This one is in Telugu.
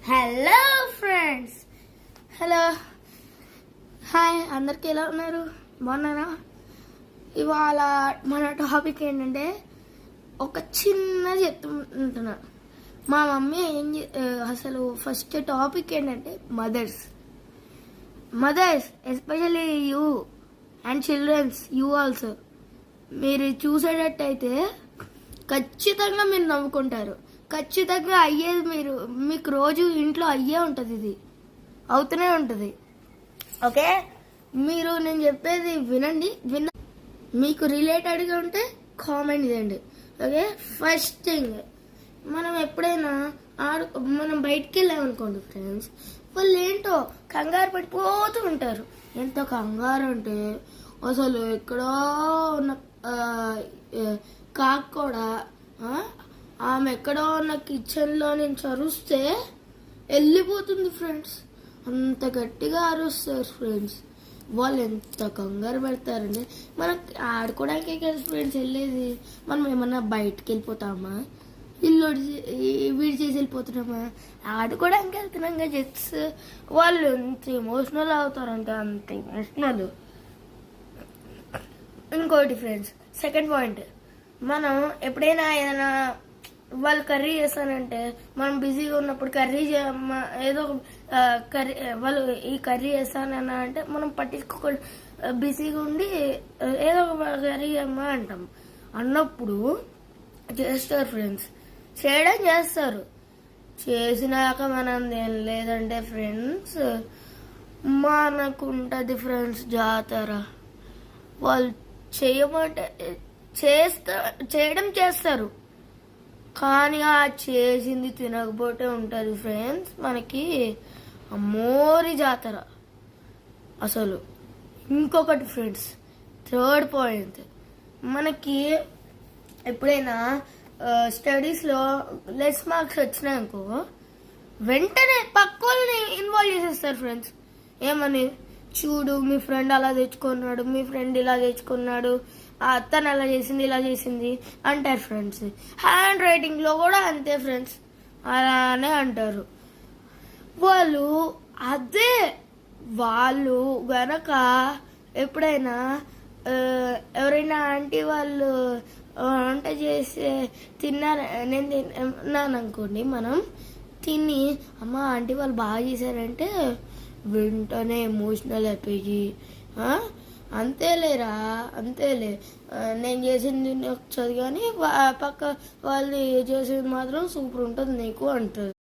హలో ఫ్రెండ్స్, హలో హాయ్, అందరికి ఎలా ఉన్నారు? బాగున్నారా? ఇవాళ మన టాపిక్ ఏంటంటే ఒక చిన్నది చెప్తుంటున్నా. మా మమ్మీ అసలు ఫస్ట్ టాపిక్ ఏంటంటే mothers especially you and children, you also. మీరు చూసేటట్టయితే ఖచ్చితంగా మీరు నవ్వుకుంటారు. ఖచ్చితంగా అయ్యేది మీకు రోజు ఇంట్లో అయ్యే ఉంటుంది, ఇది అవుతూనే ఉంటుంది. ఓకే, మీరు నేను చెప్పేది వినండి. మీకు రిలేటెడ్గా ఉంటే కామెంట్ చేయండి. ఓకే, ఫస్ట్ థింగ్, మనం ఎప్పుడైనా మనం బయటికి వెళ్ళామనుకోండి ఫ్రెండ్స్, వాళ్ళు ఏంటో కంగారు పడిపోతూ ఉంటారు. ఎంత కంగారు అంటే అసలు ఎక్కడో ఉన్న కాకు కూడా ఆమె ఎక్కడో ఉన్న కిచెన్లో నుంచి అరుస్తే వెళ్ళిపోతుంది ఫ్రెండ్స్. అంత గట్టిగా అరుస్తారు ఫ్రెండ్స్. వాళ్ళు ఎంత కంగారు పెడతారండి. మనకి ఆడుకోవడానికే కదా ఫ్రెండ్స్ వెళ్ళేది. మనం ఏమన్నా బయటకు వెళ్ళిపోతామా, ఇల్లు వీడి చేసి వెళ్ళిపోతున్నామా? ఆడుకోవడానికి వెళ్తున్నాం కదా జెట్స్. వాళ్ళు ఎంత ఎమోషనల్ అవుతారంటే అంత ఎమోషనల్. ఇంకోటి ఫ్రెండ్స్, సెకండ్ పాయింట్, మనం ఎప్పుడైనా ఏదైనా వాళ్ళు కర్రీ చేస్తానంటే మనం బిజీగా ఉన్నప్పుడు ఏదో కర్రీ వాళ్ళు ఈ కర్రీ చేస్తానన్నా అంటే మనం పట్టించుకోకుండా బిజీగా ఉండి ఏదో ఒక కర్రీ అమ్మా అంటాం. అన్నప్పుడు చేస్తారు ఫ్రెండ్స్, చేయడం చేస్తారు. చేసినాక మనం లేదంటే ఫ్రెండ్స్ మనకుంటుంది ఫ్రెండ్స్ జాతర. వాళ్ళు చేయమంటే చేయడం చేస్తారు, కానీ ఆ చేసింది తినకపోతే ఉంటుంది ఫ్రెండ్స్ మనకి అమ్మోరి జాతర అసలు. ఇంకొకటి ఫ్రెండ్స్, థర్డ్ పాయింట్, మనకి ఎప్పుడైనా స్టడీస్లో లెస్ మార్క్స్ వచ్చినాయనుకో వెంటనే పక్క వాళ్ళని ఇన్వాల్వ్ చేసేస్తారు ఫ్రెండ్స్. ఏమని, చూడు మీ ఫ్రెండ్ అలా తెచ్చుకున్నాడు, మీ ఫ్రెండ్ ఇలా తెచ్చుకున్నాడు, తను అలా చేసింది ఇలా చేసింది అంటారు ఫ్రెండ్స్. హ్యాండ్ రైటింగ్లో కూడా అంతే ఫ్రెండ్స్, అలానే అంటారు వాళ్ళు. అదే వాళ్ళు గనక ఎప్పుడైనా ఎవరైనా ఆంటీ వాళ్ళు వంట చేసి నేను తిన్నాను అనుకోండి, మనం తిని అమ్మ ఆంటీ వాళ్ళు బాగా చేశారంటే వెంటనే ఎమోషనల్ అయిపోయి అంతేలేరా అంతేలే, నేను చేసింది వచ్చేది కానీ పక్క వాళ్ళు చేసేది మాత్రం సూపర్ ఉంటుంది నీకు అంటారు.